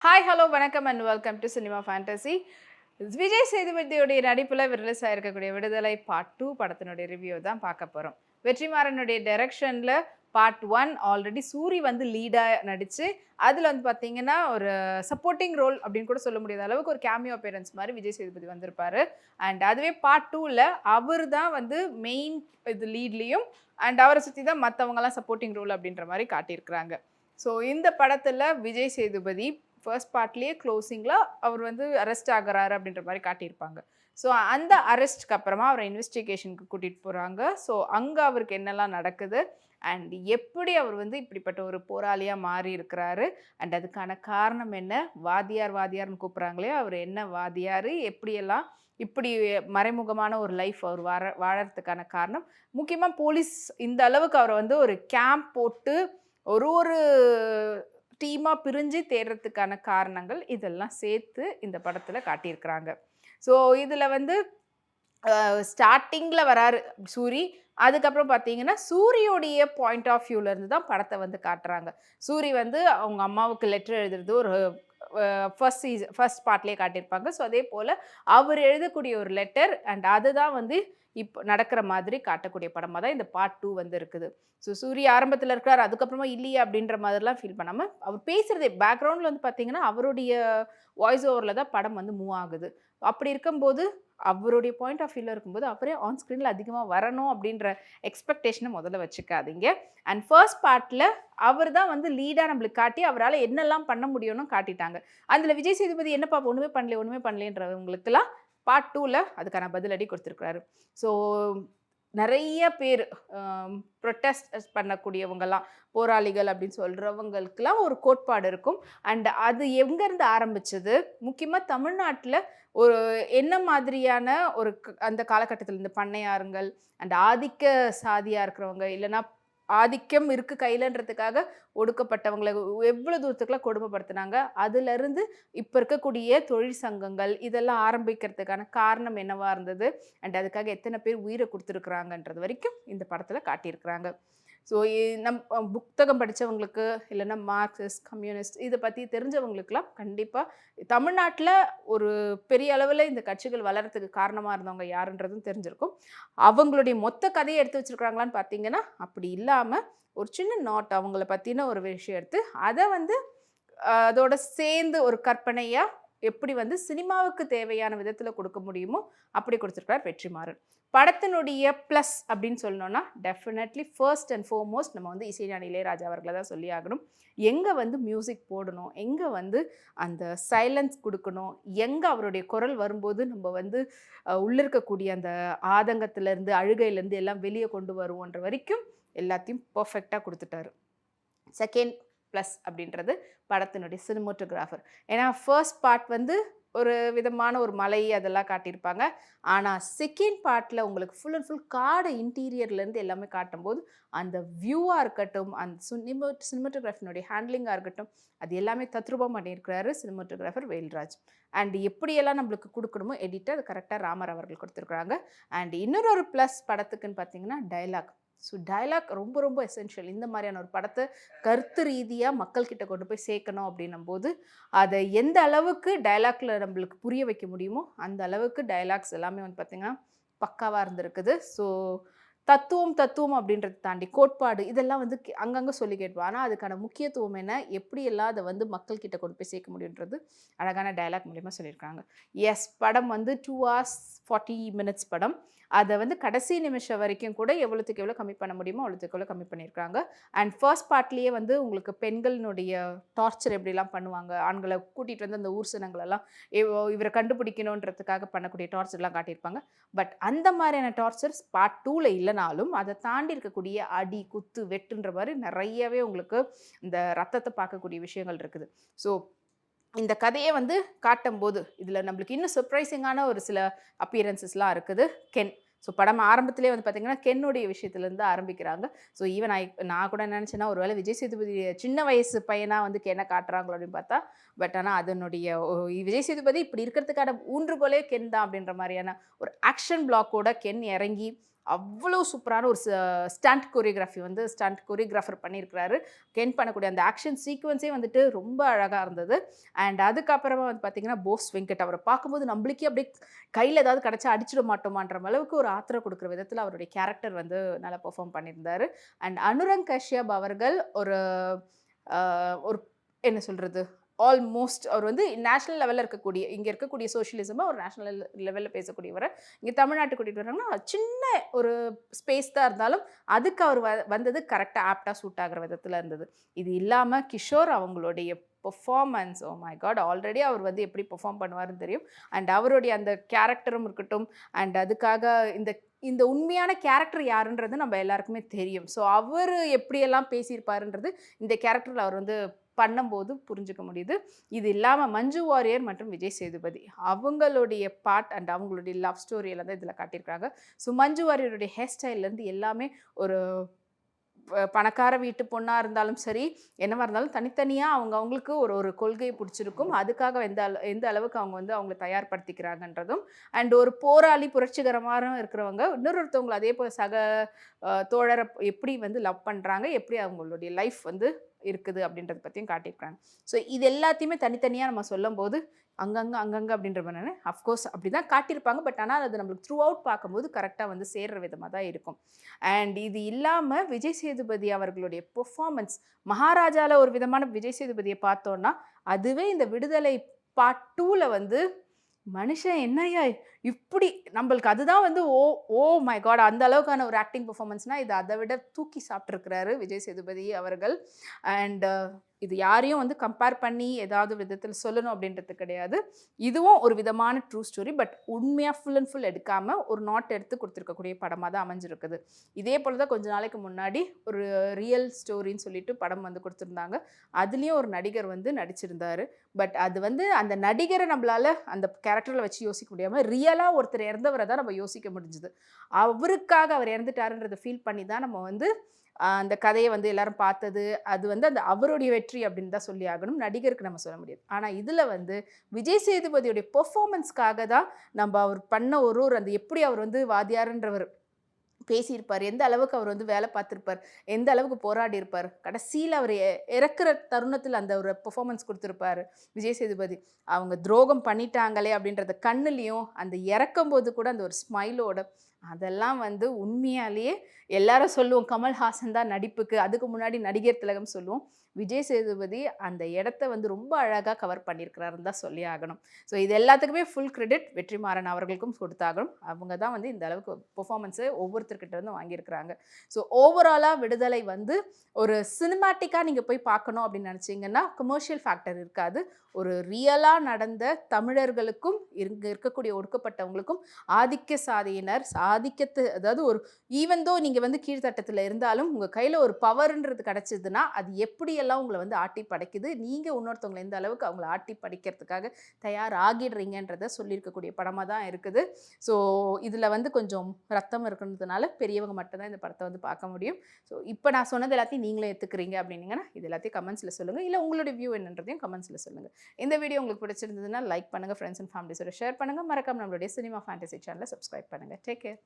Hi hello வணக்கம் and welcome to cinema fantasy. Vijay சேதுபதியோடைய நடிப்பில் ரிலீஸ் ஆயிருக்கக்கூடிய விடுதலை பார்ட் 2 படத்தினுடைய ரிவ்யூ தான் பார்க்க போகிறோம். வெற்றிமாறனுடைய டைரக்ஷனில் பார்ட் 1 ஆல்ரெடி சூரி வந்து லீடாக நடித்து அதில் வந்து பார்த்தீங்கன்னா ஒரு சப்போர்ட்டிங் ரோல் அப்படின்னு கூட சொல்ல முடியாத அளவுக்கு ஒரு கேமியோ அப்பியரன்ஸ் மாதிரி விஜய் சேதுபதி வந்திருப்பாரு. அண்ட் அதுவே பார்ட் 2ல் அவர் தான் வந்து மெயின் இது லீட்லேயும் அண்ட் அவரை சுற்றி தான் மற்றவங்கலாம் சப்போர்ட்டிங் ரோல் அப்படின்ற மாதிரி காட்டியிருக்கிறாங்க. ஸோ இந்த படத்தில் விஜய் சேதுபதி ஃபர்ஸ்ட் பார்ட்லேயே க்ளோசிங்கில் அவர் வந்து அரெஸ்ட் ஆகுறாரு அப்படின்ற மாதிரி காட்டியிருப்பாங்க. ஸோ அந்த அரெஸ்ட்க்கு அப்புறமா அவரை இன்வெஸ்டிகேஷனுக்கு கூட்டிகிட்டு போகிறாங்க. ஸோ அங்கே அவருக்கு என்னெல்லாம் நடக்குது அண்ட் எப்படி அவர் வந்து இப்படிப்பட்ட ஒரு போராளியாக மாறி இருக்கிறாரு அண்ட் அதுக்கான காரணம் என்ன, வாதியார் வாதியார்னு கூப்பிட்றாங்களே அவர் என்ன வாதியார், எப்படியெல்லாம் இப்படி மறைமுகமான ஒரு லைஃப் அவர் வாழறதுக்கான காரணம், முக்கியமாக போலீஸ் இந்த அளவுக்கு அவரை வந்து ஒரு கேம்ப் போட்டு ஒரு ஒரு டீமாக பிரிஞ்சு தேடுறதுக்கான காரணங்கள் இதெல்லாம் சேர்த்து இந்த படத்தில் காட்டியிருக்கிறாங்க. ஸோ இதில் வந்து ஸ்டார்டிங்கில் வராரு சூரி. அதுக்கப்புறம் பார்த்தீங்கன்னா சூரியோடைய பாயிண்ட் ஆஃப் வியூலேருந்து தான் படத்தை வந்து காட்டுறாங்க. சூரி வந்து அவங்க அம்மாவுக்கு லெட்டர் எழுதுறது ஒரு ஃபர்ஸ்ட் பார்ட்லேயே காட்டியிருப்பாங்க. ஸோ அதே போல் அவர் எழுதக்கூடிய ஒரு லெட்டர் அண்ட் அதுதான் வந்து இப்போ நடக்கிற மாதிரி காட்டக்கூடிய படமாக தான் இந்த பார்ட் 2 வந்து இருக்குது. ஸோ சூரிய ஆரம்பத்தில் இருக்கிறார், அதுக்கப்புறமா இல்லையே அப்படின்ற மாதிரிலாம் ஃபீல் பண்ணாமல் அவர் பேசுகிறதே பேக்ரவுண்டில் வந்து பார்த்தீங்கன்னா அவருடைய வாய்ஸ் ஓவரில் தான் படம் வந்து மூவ் ஆகுது. அப்படி இருக்கும்போது அவருடைய பாயிண்ட் ஆஃப் வியூவில் இருக்கும்போது அவரே ஆன் ஸ்க்ரீனில் அதிகமாக வரணும் அப்படின்ற எக்ஸ்பெக்டேஷனை முதல்ல வச்சுக்காதீங்க. அண்ட் ஃபர்ஸ்ட் பார்ட்டில் அவர் தான் வந்து லீடாக நம்மளுக்கு காட்டி அவரால் என்னெல்லாம் பண்ண முடியும்னு காட்டிட்டாங்க. அதில் விஜய் சேதுபதி என்னப்பா ஒன்றுமே பண்ணலேன்றவங்களுக்கெல்லாம் பார்ட் 2ல் அதுக்கான பதிலடி கொடுத்துருக்குறாரு. ஸோ நிறைய பேர் ப்ரொட்டஸ்ட் பண்ணக்கூடியவங்கலாம் போராளிகள் அப்படின்னு சொல்கிறவங்களுக்கெல்லாம் ஒரு கோட்பாடு இருக்கும். அண்ட் அது எங்கேருந்து ஆரம்பிச்சது, முக்கியமாக தமிழ்நாட்டில் ஒரு என்ன மாதிரியான ஒரு அந்த காலகட்டத்தில் இந்த பண்ணையாருங்கள் அண்ட் ஆதிக்க சாதியாக இருக்கிறவங்க இல்லைன்னா ஆதிக்கம் இருக்கு கையிலன்றதுக்காக ஒடுக்கப்பட்டவங்களை எவ்வளோ தூரத்துக்குலாம் கொடுமைப்படுத்தினாங்க. அதுலேருந்து இப்போ இருக்கக்கூடிய தொழில் சங்கங்கள் இதெல்லாம் ஆரம்பிக்கிறதுக்கான காரணம் என்னவா இருந்தது அண்ட் அதுக்காக எத்தனை பேர் உயிரை கொடுத்துருக்குறாங்கன்றது வரைக்கும் இந்த படத்தில் காட்டியிருக்கிறாங்க. ஸோ புத்தகம் படித்தவங்களுக்கு இல்லைன்னா மார்க்சிஸ்ட் கம்யூனிஸ்ட் இதை பற்றி தெரிஞ்சவங்களுக்கெல்லாம் கண்டிப்பாக தமிழ்நாட்டில் ஒரு பெரிய அளவில் இந்த கட்சிகள் வளர்கிறதுக்கு காரணமாக இருந்தவங்க யாருன்றதும் தெரிஞ்சிருக்கும். அவங்களுடைய மொத்த கதையை எடுத்து வச்சுருக்குறாங்களான்னு பார்த்தீங்கன்னா அப்படி இல்லாமல் ஒரு சின்ன நாட் அவங்கள பற்றின ஒரு விஷயம் எடுத்து அதை வந்து அதோட சேர்ந்து ஒரு கற்பனையாக எப்படி வந்து சினிமாவுக்கு தேவையான விதத்தில் கொடுக்க முடியுமோ அப்படி கொடுத்துருக்கார் வெற்றிமாறன். படத்தினுடைய ப்ளஸ் அப்படின்னு சொல்லணும்னா டெஃபினெட்லி ஃபர்ஸ்ட் அண்ட் ஃபோர்மோஸ்ட் நம்ம வந்து இசைஞானி இளையராஜா அவர்களை தான் சொல்லி ஆகணும். எங்கே வந்து மியூசிக் போடணும், எங்கே வந்து அந்த சைலன்ஸ் கொடுக்கணும், எங்கே அவருடைய குரல் வரும்போது நம்ம வந்து உள்ளே இருக்கக்கூடிய அந்த ஆதங்கத்திலேருந்து அழுகையிலேருந்து எல்லாம் வெளியே கொண்டு வருவோன்ற வரைக்கும் எல்லாத்தையும் பர்ஃபெக்டாக கொடுத்துட்டாரு. செகண்ட் ப்ளஸ் அப்படின்றது படத்தினுடைய சினிமோட்டோகிராஃபர். ஏன்னா ஃபர்ஸ்ட் பார்ட் வந்து ஒரு விதமான ஒரு மலை அதெல்லாம் காட்டியிருப்பாங்க. ஆனால் செகண்ட் பார்ட்டில் உங்களுக்கு ஃபுல் அண்ட் ஃபுல் காடு இன்டீரியர்லேருந்து எல்லாமே காட்டும்போது அந்த வியூவாக இருக்கட்டும், அந்த சினிமோட்டோகிராஃபினுடைய ஹேண்ட்லிங்காக இருக்கட்டும், அது எல்லாமே தத்ரூபம் பண்ணியிருக்கிறாரு சினிமோட்டோகிராஃபர் வேல்ராஜ். அண்ட் எப்படியெல்லாம் நம்மளுக்கு கொடுக்கணுமோ எடிட்டர் அது கரெக்டாக ராமர் அவர்கள் கொடுத்துருக்குறாங்க. அண்ட் இன்னொரு ப்ளஸ் படத்துக்குன்னு பார்த்தீங்கன்னா டைலாக். ஸோ டைலாக் ரொம்ப ரொம்ப எசென்ஷியல். இந்த மாதிரியான ஒரு படத்தை கருத்து ரீதியாக மக்கள்கிட்ட கொண்டு போய் சேர்க்கணும் அப்படின்னும்போது அதை எந்த அளவுக்கு டைலாக்ல நம்மளுக்கு புரிய வைக்க முடியுமோ அந்த அளவுக்கு டைலாக்ஸ் எல்லாமே வந்து பார்த்திங்கன்னா பக்காவாக இருந்திருக்குது. ஸோ தத்துவம் அப்படின்றத தாண்டி கோட்பாடு இதெல்லாம் வந்து அங்கங்கே சொல்லி கேட்போம். ஆனால் அதுக்கான முக்கியத்துவம் என்ன, எப்படியெல்லாம் அதை வந்து மக்கள்கிட்ட கொண்டு போய் சேர்க்க முடியுன்றது அழகான டைலாக் மூலிமா சொல்லியிருக்காங்க. எஸ், படம் வந்து 2 hours 40 minutes படம். அதை வந்து கடைசி நிமிஷம் வரைக்கும் கூட எவ்வளோத்துக்கு எவ்வளோ கம்மி பண்ண முடியுமோ அவ்வளோத்துக்கு எவ்வளோ கம்மி பண்ணியிருக்காங்க. அண்ட் ஃபர்ஸ்ட் பார்ட்லேயே வந்து உங்களுக்கு பெண்களினுடைய டார்ச்சர் எப்படிலாம் பண்ணுவாங்க, ஆண்களை கூட்டிகிட்டு வந்து அந்த ஊர்சனங்களெல்லாம் இவரை கண்டுபிடிக்கணுன்றதுக்காக பண்ணக்கூடிய டார்ச்சர்லாம் காட்டியிருப்பாங்க. பட் அந்த மாதிரியான டார்ச்சர்ஸ் பார்ட் 2ல் இல்லைனாலும் அதை தாண்டி இருக்கக்கூடிய அடி குத்து வெட்டுன்ற மாதிரி நிறையவே உங்களுக்கு இந்த ரத்தத்தை பார்க்கக்கூடிய விஷயங்கள் இருக்குது. ஸோ இந்த கதையை வந்து காட்டும்போது இதில் நம்மளுக்கு இன்னும் சர்ப்ரைசிங்கான ஒரு சில அப்பியரன்சஸ்லாம் இருக்குது. கென். ஸோ படம் ஆரம்பத்திலே வந்து பார்த்திங்கன்னா கென்னுடைய விஷயத்துலேருந்து ஆரம்பிக்கிறாங்க. ஸோ ஈவன் நான் கூட நினச்சேன்னா ஒரு வேளை விஜய் சேதுபதி சின்ன வயசு பையனாக வந்து கென்னை காட்டுறாங்களோ அப்படின்னு பார்த்தா, பட் ஆனால் அதனுடைய விஜய் சேதுபதி இப்படி இருக்கிறதுக்கான ஊன்றுகோலே கென் தான் அப்படின்ற மாதிரியான ஒரு ஆக்ஷன் பிளாக்கோட கென் இறங்கி அவ்வளோ சூப்பரான ஒரு ஸ்டண்ட் கொரியோகிராஃபி வந்து ஸ்டண்ட் கொரியோகிராஃபர் பண்ணியிருக்கிறாரு. கென் பண்ணக்கூடிய அந்த ஆக்ஷன் சீக்வென்ஸே வந்துட்டு ரொம்ப அழகா இருந்தது. அண்ட் அதுக்கப்புறமா வந்து பார்த்தீங்கன்னா, போஸ் வெங்கட் அவர பார்க்கும்போது நம்மளுக்கே அப்படியே கையில ஏதாவது கிடைச்சா அடிச்சிட மாட்டோமான்ற அளவுக்கு ஒரு ஆத்திரம் குடுக்குற விதத்தில அவருடைய கேரக்டர் வந்து நல்லா பெர்ஃபார்ம் பண்ணியிருந்தாரு. அண்ட் அனுரங் கஷ்யப் அவர்கள் ஒரு அ ஒரு என்ன சொல்றது? ஆல்மோஸ்ட் அவர் வந்து நேஷனல் லெவல்ல இருக்கக்கூடிய இங்க இருக்கக்கூடிய சோஷியலிசம ஒரு நேஷனல் லெவல்ல பேசக்கூடியவர, இங்க தமிழ்நாட்டுக்கு கூட்டிட்டு வராங்கன்னா, சின்ன ஒரு ஸ்பேஸ் தான் இருந்தாலும், அதுக்கு அவர் வந்தது கரெக்ட்டா ஆப்ட்டா சூட் ஆகுற விதத்துல இருந்தது. இது இல்லாம கிஷோர் அவங்களுடைய performance oh my god! Already அவர் வந்து எப்படி பெர்ஃபார்ம் பண்ணுவாருன்னு தெரியும். அண்ட் அவருடைய அந்த கேரக்டரும் இருக்கட்டும், அண்ட் அதுக்காக இந்த இந்த உண்மையான கேரக்டர் யாருன்றது நம்ம எல்லாருக்குமே தெரியும். ஸோ அவரு எப்படியெல்லாம் பேசியிருப்பாருன்றது, இந்த கேரக்டர்ல அவர் வந்து பண்ணும்போது புரிஞ்சுக்க முடியுது. இது இல்லாம மஞ்சு வாரியர் மற்றும் விஜய் சேதுபதி. அவங்களுடைய பார்ட் அண்ட் அவங்களுடைய லவ் ஸ்டோரி எல்லாம் தான் இதில காட்டியிருக்காங்க. ஸோ மஞ்சு வாரியருடைய ஹேர் ஸ்டைல்லேருந்து எல்லாமே ஒரு பணக்கார வீட்டு பொண்ணா இருந்தாலும் சரி, என்னவா இருந்தாலும் தனித்தனியா அவங்களுக்கு ஒரு ஒரு கொள்கை புடிச்சிருக்கும். அதுக்காக எந்த அளவுக்கு அவங்க வந்து அவங்கள தயார்படுத்திக்கிறாங்கன்றதும், அண்ட் ஒரு போராளி புரட்சிகரமான இருக்கிறவங்க, இன்னொருத்தவங்கள அதே போல சக தோழர எப்படி வந்து லவ் பண்றாங்க, எப்படி அவங்களுடைய லைஃப் வந்து இருக்குது அப்படின்றத பத்தியும் காட்டியிருக்காங்க. ஸோ இது எல்லாத்தையுமே தனித்தனியா நம்ம சொல்லும்போது, அங்கங்க அப்படின்ற மாரி நானு அஃப்கோர்ஸ் அப்படிதான் காட்டியிருப்பாங்க. பட் ஆனால் அது நம்மளுக்கு த்ரூ அவுட் பார்க்கும்போது கரெக்ட்டா வந்து சேர்ற விதமா தான் இருக்கும். அண்ட் இது இல்லாம விஜய் சேதுபதி அவர்களுடைய பெர்ஃபார்மன்ஸ் மகாராஜால ஒரு விதமான விஜய் சேதுபதிய பார்த்தோம்னா, அதுவே இந்த விடுதலை பார்ட் 2ல வந்து மனுஷன் என்னய்யா இப்படி நம்மளுக்கு அதுதான் வந்து ஓ மை காட்! அந்த அளவுக்கான ஒரு ஆக்டிங் பெர்ஃபார்மன்ஸ்னா, இது அத விட தூக்கி சாப்பிட்டுருக்கிறாரு விஜய் சேதுபதி அவர்கள். அண்ட் இது யாரையும் வந்து கம்பேர் பண்ணி ஏதாவது விதத்தில சொல்லணும் அப்படின்றது கிடையாது. இதுவும் ஒரு விதமான ட்ரூ ஸ்டோரி. பட் உண்மையா ஃபுல் அண்ட் ஃபுல் எடுக்காம ஒரு நாட் எடுத்து குடுத்துருக்கக்கூடிய படமா தான் அமைஞ்சிருக்குது. இதே போல தான் கொஞ்ச நாளைக்கு முன்னாடி ஒரு ரியல் ஸ்டோரின்னு சொல்லிட்டு படம் வந்து குடுத்துருந்தாங்க. அதுலயும் ஒரு நடிகர் வந்து நடிச்சிருந்தாரு. பட் அது வந்து அந்த நடிகர நம்மளால அந்த கேரக்டர்ல வச்சு யோசிக்க முடியாம, ரியலா ஒருத்தர் இறந்தவர தான் நம்ம யோசிக்க முடிஞ்சது. அவருக்காக அவர் இறந்துட்டாருன்றத ஃபீல் பண்ணி தான் நம்ம வந்து அந்த கதைய வந்து எல்லாரும் பார்த்தது. அது வந்து அந்த அவருடைய வெற்றி அப்படின்னு தான் சொல்லி ஆகணும். நடிகருக்கு நம்ம சொல்ல முடியாது. ஆனா இதுல வந்து விஜய் சேதுபதியுடைய பெர்ஃபார்மன்ஸ்க்காக தான் நம்ப அவர் பண்ண ஒரு ஒரு அந்த எப்படி அவர் வந்து வாத்தியார்ன்றவர் பேசியிருப்பார். எந்த அளவுக்கு அவர் வந்து வேலை பார்த்திருப்பார். எந்த அளவுக்கு போராடியிருப்பார். கடைசியில அவர் இறக்குற தருணத்தில அந்த ஒரு பெர்ஃபார்மன்ஸ் குடுத்திருப்பாரு விஜய் சேதுபதி. அவங்க துரோகம் பண்ணிட்டாங்களே அப்படின்றத கண்ணுலயும், அந்த இறக்கும்போது கூட அந்த ஒரு ஸ்மைலோட அதெல்லாம் வந்து உண்மையாலேயே எல்லாரும் சொல்லுவோம் கமல்ஹாசன் தான் நடிப்புக்கு. அதுக்கு முன்னாடி நடிகர் திலகம் சொல்லுவோம். விஜய் சேதுபதி அந்த இடத்த வந்து ரொம்ப அழகா கவர் பண்ணியிருக்கிறாருன்னு தான் சொல்லி ஆகணும். ஸோ இது எல்லாத்துக்குமே ஃபுல் கிரெடிட் வெற்றிமாறன் அவர்களுக்கும் கொடுத்தாகணும். அவங்க தான் வந்து இந்த அளவுக்கு பெர்ஃபார்மன்ஸ ஒவ்வொருத்தர்கிட்ட இருந்தும் வாங்கியிருக்கிறாங்க. ஸோ ஓவராலா விடுதலை வந்து ஒரு சினிமாட்டிக்கா நீங்க போய் பார்க்கணும் அப்படின்னு நினைச்சீங்கன்னா, கமர்ஷியல் ஃபேக்டர் இருக்காது. ஒரு ரியலா நடந்த தமிழர்களுக்கும், இங்க இருக்கக்கூடிய ஒடுக்கப்பட்டவங்களுக்கும், ஆதிக்க சாதியினர் அதாவது ஒரு ஈவன் தோ நீங்க வந்து கீழ்த்தட்டத்துல இருந்தாலும், உங்க கையில ஒரு பவர்ன்றது கிடைச்சதுன்னா, அது எப்படியெல்லாம் உங்கள வந்து ஆட்டி படைக்குது. நீங்க இன்னொருத்தவங்கள எந்த அளவுக்கு அவங்கள ஆட்டி படைக்கிறதுக்காக தயார் ஆகிடுறீங்கன்றத சொல்லியிருக்கக்கூடிய படமா தான் இருக்குது. ஸோ இதுல வந்து கொஞ்சம் ரத்தம் இருக்கிறதுனால பெரியவங்க மட்டும் தான் இந்த படத்த வந்து பார்க்க முடியும். ஸோ இப்ப நான் சொன்னது எல்லாத்தையும் நீங்களும் ஏத்துக்கிறீங்க அப்படின்னீங்கன்னா, இது எல்லாத்தையும் கமெண்ட்ஸ்ல சொல்லுங்க. இல்ல உங்களுடைய வியூ என்னன்றதையும் கமெண்ட்ஸ்ல சொல்லுங்க. இந்த வீடியோ உங்களுக்கு பிடிச்சிருந்ததுன்னா லைக் பண்ணுங்க, ஃப்ரெண்ட்ஸ் அண்ட் ஃபேமிலிஸோட ஷேர் பண்ணுங்க. மறக்காம நம்மளுடைய சினிமா ஃபேண்டசி சேனலை சப்ஸ்கிரைப் பண்ணுங்க. Take care.